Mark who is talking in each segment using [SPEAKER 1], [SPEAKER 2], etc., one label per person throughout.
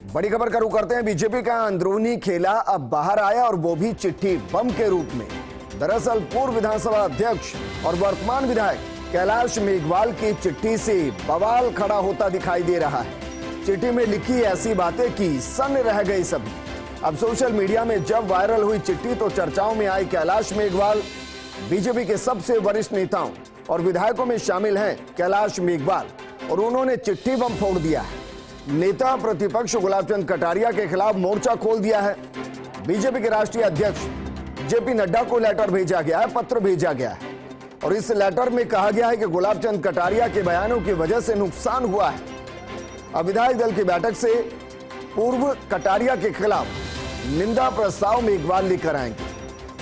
[SPEAKER 1] बड़ी खबर का रुख करते हैं। बीजेपी का अंदरूनी खेला अब बाहर आया और वो भी चिट्ठी बम के रूप में। दरअसल पूर्व विधानसभा अध्यक्ष और वर्तमान विधायक कैलाश मेघवाल की चिट्ठी से बवाल खड़ा होता दिखाई दे रहा है। चिट्ठी में लिखी ऐसी बातें कि सन्न रह गई सभी। अब सोशल मीडिया में जब वायरल हुई चिट्ठी तो चर्चाओं में आई कैलाश मेघवाल। बीजेपी के सबसे वरिष्ठ नेताओं और विधायकों में शामिल हैं कैलाश मेघवाल और उन्होंने चिट्ठी बम फोड़ दिया है। नेता प्रतिपक्ष गुलाब चंद कटारिया के खिलाफ मोर्चा खोल दिया है। बीजेपी के राष्ट्रीय अध्यक्ष जेपी नड्डा को लेटर भेजा गया है, पत्र भेजा गया है और इस लेटर में कहा गया है कि गुलाब चंद कटारिया के बयानों की वजह से नुकसान हुआ है। अब विधायक दल की बैठक से पूर्व कटारिया के खिलाफ निंदा प्रस्ताव मेघवाल लेकर आएंगे।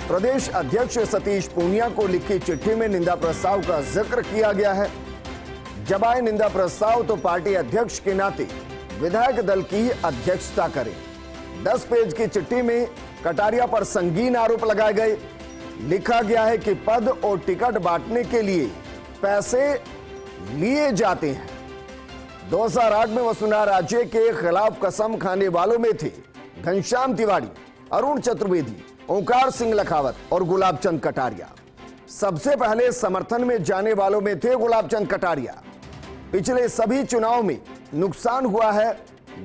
[SPEAKER 1] प्रदेश अध्यक्ष सतीश पूनिया को लिखी चिट्ठी में निंदा प्रस्ताव का जिक्र किया गया है। जब आए निंदा प्रस्ताव तो पार्टी अध्यक्ष के नाते विधायक दल की अध्यक्षता करें। 10 पेज की चिट्ठी में कटारिया पर संगीन आरोप लगाए गए। लिखा गया है कि पद और टिकट बांटने के लिए पैसे लिए जाते हैं। 2008 में वसुंधरा राजे के खिलाफ कसम खाने वालों में थे घनश्याम तिवारी, अरुण चतुर्वेदी, ओंकार सिंह लखावत और गुलाब चंद कटारिया। सबसे पहले समर्थन में जाने वालों में थे गुलाब चंद कटारिया। पिछले सभी चुनाव में नुकसान हुआ है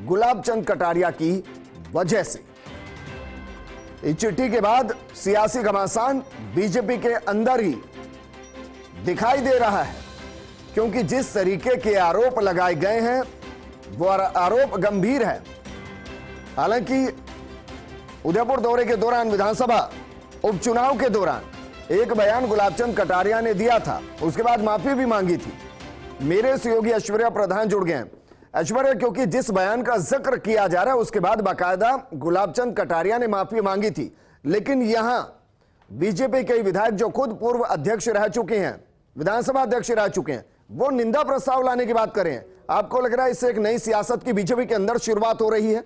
[SPEAKER 1] गुलाब चंद कटारिया की वजह से। इस चिट्ठी के बाद सियासी घमासान बीजेपी के अंदर ही दिखाई दे रहा है, क्योंकि जिस तरीके के आरोप लगाए गए हैं वो आरोप गंभीर है। हालांकि उदयपुर दौरे के दौरान विधानसभा उपचुनाव के दौरान एक बयान गुलाब चंद कटारिया ने दिया था, उसके बाद माफी भी मांगी थी। मेरे सहयोगी ऐश्वर्या प्रधान जुड़ गए हैं। ऐश्वर्या, क्योंकि जिस बयान का जिक्र किया जा रहा है उसके बाद बाकायदा गुलाब चंद कटारिया ने माफी मांगी थी, लेकिन यहां बीजेपी के विधायक जो खुद पूर्व अध्यक्ष रह चुके हैं, विधानसभा अध्यक्ष रह चुके हैं, वो निंदा प्रस्ताव लाने की बात करें। आपको लग रहा है इससे एक नई सियासत की बीजेपी के अंदर शुरुआत हो रही है?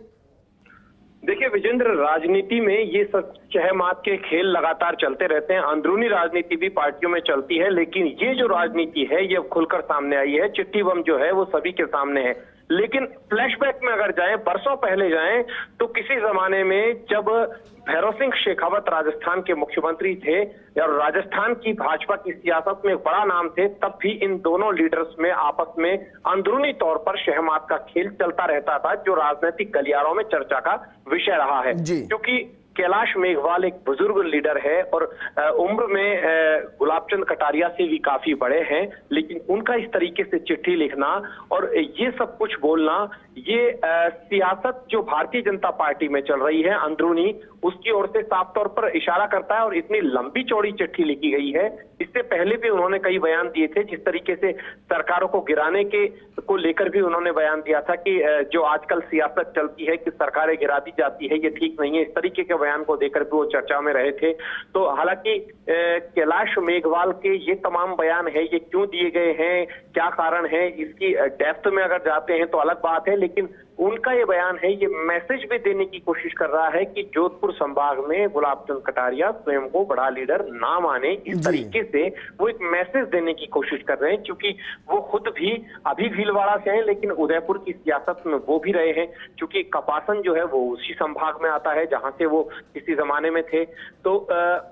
[SPEAKER 2] देखिए विजेंद्र, राजनीति में ये सब चहमात के खेल लगातार चलते रहते हैं। अंदरूनी राजनीति भी पार्टियों में चलती है, लेकिन ये जो राजनीति है ये खुलकर सामने आई है। चिट्ठी बम जो है वो सभी के सामने है। लेकिन फ्लैशबैक में अगर जाएं, बरसों पहले जाएं, तो किसी जमाने में जब भैरव सिंह शेखावत राजस्थान के मुख्यमंत्री थे और राजस्थान की भाजपा की सियासत में एक बड़ा नाम थे, तब भी इन दोनों लीडर्स में आपस में अंदरूनी तौर पर शहमात का खेल चलता रहता था, जो राजनीतिक गलियारों में चर्चा का विषय रहा है। क्योंकि कैलाश मेघवाल एक बुजुर्ग लीडर है और उम्र में गुलाब चंद कटारिया से भी काफी बड़े हैं, लेकिन उनका इस तरीके से चिट्ठी लिखना और ये सब कुछ बोलना, ये सियासत जो भारतीय जनता पार्टी में चल रही है अंदरूनी, उसकी ओर से साफ तौर पर इशारा करता है। और इतनी लंबी चौड़ी चिट्ठी लिखी गई है। इससे पहले भी उन्होंने कई बयान दिए थे, जिस तरीके से सरकारों को गिराने के को लेकर भी उन्होंने बयान दिया था कि जो आजकल सियासत चलती है कि सरकारें गिरा दी जाती है, ये ठीक नहीं है। इस तरीके के बयान को देकर भी वो चर्चा में रहे थे। तो हालांकि कैलाश मेघवाल के ये तमाम बयान है, ये क्यों दिए गए हैं, क्या कारण है, इसकी डेप्थ में अगर जाते हैं तो अलग बात है। लेकिन उनका ये बयान है, ये मैसेज भी देने की कोशिश कर रहा है कि जोधपुर संभाग में गुलाब चंद कटारिया स्वयं को बड़ा लीडर ना माने। इस तरीके से वो एक मैसेज देने की कोशिश कर रहे हैं, क्योंकि वो खुद भी अभी भीलवाड़ा से हैं, लेकिन उदयपुर की सियासत में वो भी रहे हैं। क्योंकि कपासन जो है वो उसी संभाग में आता है जहां से वो किसी जमाने में थे। तो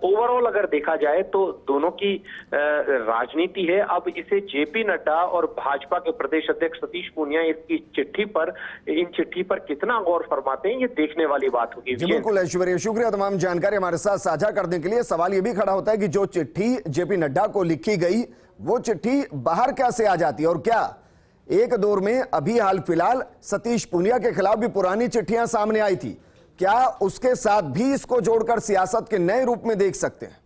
[SPEAKER 2] ओवरऑल अगर देखा जाए तो दोनों की राजनीति है। अब इसे जेपी नड्डा और भाजपा के प्रदेश अध्यक्ष सतीश पूनिया इन चिट्ठी पर कितना गौर फरमाते हैं, ये देखने वाली बात होगी।
[SPEAKER 1] बिल्कुल ऐश्वर्या, शुक्रिया तमाम जानकारी हमारे साथ साझा करने के लिए। सवाल ये भी खड़ा होता है कि जो चिट्ठी जेपी नड्डा को लिखी गई वो चिट्ठी बाहर कैसे आ जाती है, और क्या एक दौर में अभी हाल फिलहाल सतीश पूनिया के खिलाफ भी पुरानी चिट्ठियां सामने आई थी, क्या उसके साथ भी इसको जोड़कर सियासत के नए रूप में देख सकते हैं?